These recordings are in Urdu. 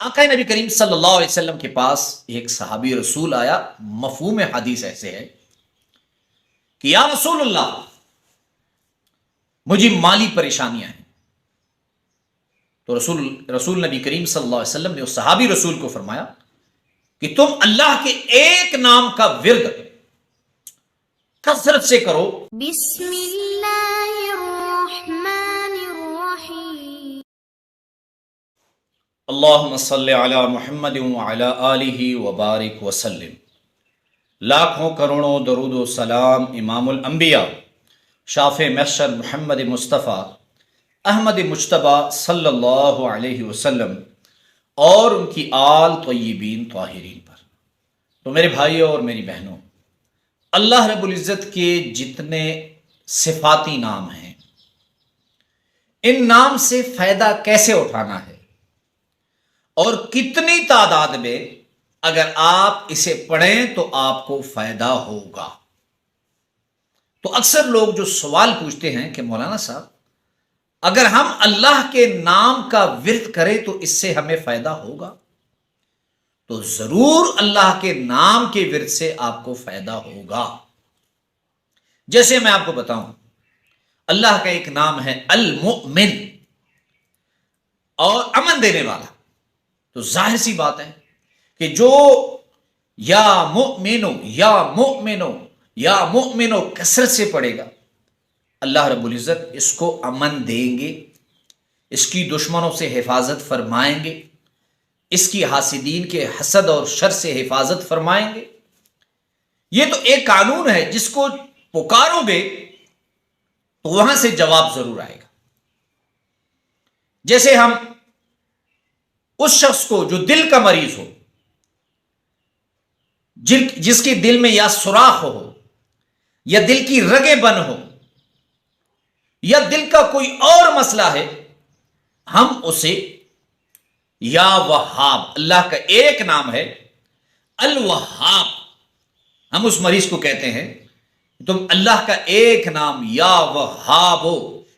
آقا نبی کریم صلی اللہ علیہ وسلم کے پاس ایک صحابی رسول آیا. مفہوم حدیث ایسے ہے کہ یا رسول اللہ مجھے مالی پریشانیاں ہیں. تو رسول نبی کریم صلی اللہ علیہ وسلم نے اس صحابی رسول کو فرمایا کہ تم اللہ کے ایک نام کا ورد کثرت سے کرو. بسم اللہ الرحمن الرحیم. اللہم صلی علی محمد وعلی آلہ وبارک وسلم. لاکھوں کروڑوں درود و سلام امام الانبیاء شافع محشر محمد مصطفیٰ احمد مجتبی صلی اللہ علیہ وسلم اور ان کی آل طیبین طاہرین پر. تو میرے بھائیوں اور میری بہنوں، اللہ رب العزت کے جتنے صفاتی نام ہیں، ان نام سے فائدہ کیسے اٹھانا ہے اور کتنی تعداد میں اگر آپ اسے پڑھیں تو آپ کو فائدہ ہوگا. تو اکثر لوگ جو سوال پوچھتے ہیں کہ مولانا صاحب اگر ہم اللہ کے نام کا ورد کریں تو اس سے ہمیں فائدہ ہوگا؟ تو ضرور اللہ کے نام کے ورد سے آپ کو فائدہ ہوگا. جیسے میں آپ کو بتاؤں، اللہ کا ایک نام ہے المؤمن اور امن دینے والا. تو ظاہر سی بات ہے کہ جو یا مؤمنو یا مؤمنو یا مؤمنو کثرت سے پڑھے گا، اللہ رب العزت اس کو امن دیں گے، اس کی دشمنوں سے حفاظت فرمائیں گے، اس کی حاسدین کے حسد اور شر سے حفاظت فرمائیں گے. یہ تو ایک قانون ہے، جس کو پکارو گے تو وہاں سے جواب ضرور آئے گا. جیسے ہم اس شخص کو جو دل کا مریض ہو، جس کے دل میں یا سوراخ ہو یا دل کی رگیں بند ہو یا دل کا کوئی اور مسئلہ ہے، ہم اسے یا وہاب، اللہ کا ایک نام ہے الوہاب، ہم اس مریض کو کہتے ہیں تم اللہ کا ایک نام یا وہابو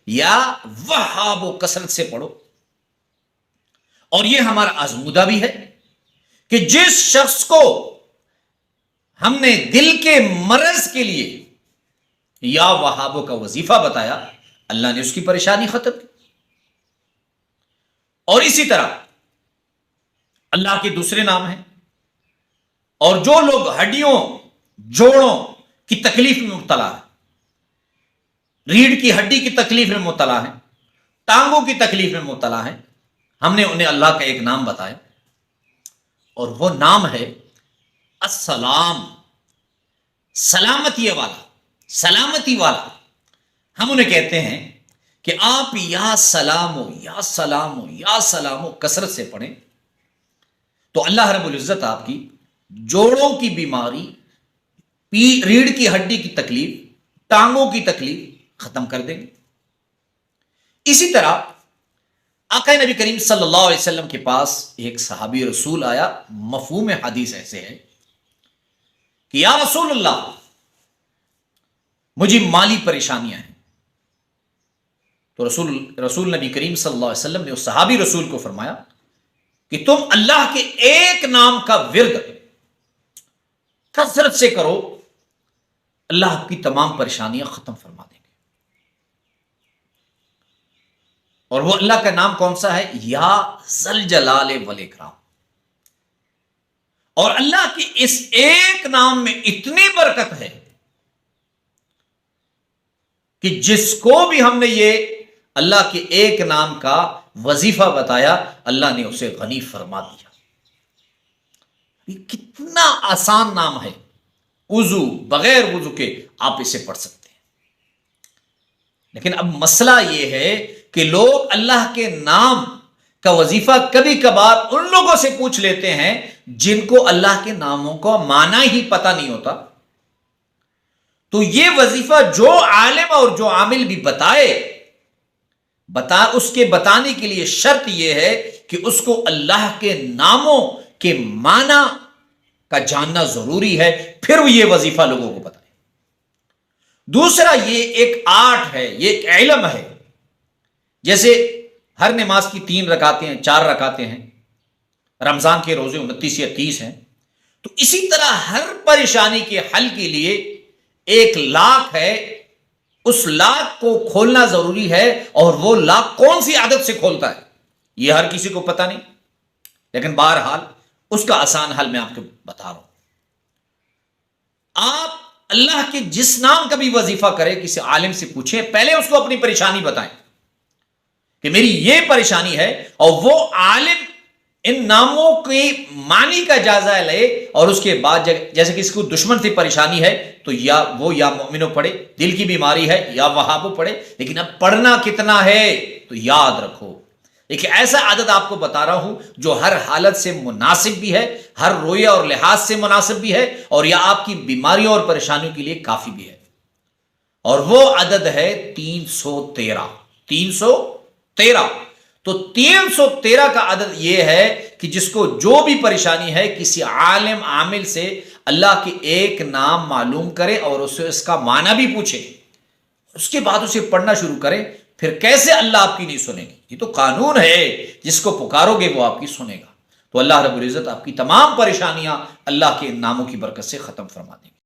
یا وہابو کثرت سے پڑھو. اور یہ ہمارا آزمودہ بھی ہے کہ جس شخص کو ہم نے دل کے مرض کے لیے یا وہابو کا وظیفہ بتایا، اللہ نے اس کی پریشانی ختم کی. اور اسی طرح اللہ کے دوسرے نام ہیں. اور جو لوگ ہڈیوں جوڑوں کی تکلیف میں مبتلا ہے، ریڑھ کی ہڈی کی تکلیف میں مبتلا ہے، ٹانگوں کی تکلیف میں مبتلا ہے، ہم نے انہیں اللہ کا ایک نام بتایا اور وہ نام ہے السلام، سلامتی والا، سلامتی والا. ہم انہیں کہتے ہیں کہ آپ یا سلامو یا سلامو یا سلامو کثرت سے پڑھیں تو اللہ رب العزت آپ کی جوڑوں کی بیماری، ریڑھ کی ہڈی کی تکلیف، ٹانگوں کی تکلیف ختم کر دیں گے. اسی طرح آقا نبی کریم صلی اللہ علیہ وسلم کے پاس ایک صحابی رسول آیا. مفہوم حدیث ایسے ہے کہ یا رسول اللہ مجھے مالی پریشانیاں ہیں. تو رسول نبی کریم صلی اللہ علیہ وسلم نے اس صحابی رسول کو فرمایا کہ تم اللہ کے ایک نام کا ورد کثرت سے کرو، اللہ آپ کی تمام پریشانیاں ختم فرما دیں گے. اور وہ اللہ کا نام کون سا ہے؟ یا ذل جلال والاکرام. اور اللہ کی اس ایک نام میں اتنی برکت ہے کہ جس کو بھی ہم نے یہ اللہ کے ایک نام کا وظیفہ بتایا، اللہ نے اسے غنی فرما دیا. یہ کتنا آسان نام ہے، وضو بغیر وضو کے آپ اسے پڑھ سکتے ہیں. لیکن اب مسئلہ یہ ہے کہ لوگ اللہ کے نام کا وظیفہ کبھی کبھار ان لوگوں سے پوچھ لیتے ہیں جن کو اللہ کے ناموں کا معنی ہی پتہ نہیں ہوتا. تو یہ وظیفہ جو عالم اور جو عامل بھی اس کے بتانے کے لیے شرط یہ ہے کہ اس کو اللہ کے ناموں کے معنی کا جاننا ضروری ہے، پھر وہ یہ وظیفہ لوگوں کو بتائے. دوسرا یہ ایک آرٹ ہے، یہ ایک علم ہے. جیسے ہر نماز کی 3 رکعتیں ہیں، 4 رکعتیں ہیں، رمضان کے روزے 29 یا 30 ہیں، تو اسی طرح ہر پریشانی کے حل کے لیے ایک لاک ہے، اس لاک کو کھولنا ضروری ہے، اور وہ لاک کون سی عادت سے کھولتا ہے یہ ہر کسی کو پتہ نہیں، لیکن بہرحال اس کا آسان حل میں آپ کو بتا رہا ہوں۔ آپ اللہ کے جس نام کا بھی وظیفہ کرے، کسی عالم سے پوچھیں، پہلے اس کو اپنی پریشانی بتائیں کہ میری یہ پریشانی ہے، اور وہ عالم ان ناموں کے معنی کا جائزہ لے، اور اس کے بعد جیسے کسی کو دشمن سے پریشانی ہے تو یا مومنو پڑھے، دل کی بیماری ہے یا وہابو پڑھے، لیکن اب پڑھنا کتنا ہے تو یاد رکھو، ایک ایسا عادت آپ کو بتا رہا ہوں جو ہر حالت سے مناسب بھی ہے، ہر رویہ اور لحاظ سے مناسب بھی ہے، اور یہ آپ کی بیماریوں اور پریشانیوں کے لیے کافی بھی ہے، اور وہ عدد ہے 313۔ 313 تو 313 کا عدد یہ ہے کہ جس کو جو بھی پریشانی ہے کسی عالم عامل سے اللہ کے ایک نام معلوم کرے، اور اسے اس کا معنی بھی پوچھے، اس کے بعد اسے پڑھنا شروع کرے، پھر کیسے اللہ آپ کی نہیں سنے گی؟ یہ تو قانون ہے، جس کو پکارو گے وہ آپ کی سنے گا۔ تو اللہ رب العزت آپ کی تمام پریشانیاں اللہ کے ان ناموں کی برکت سے ختم فرما دیں گے۔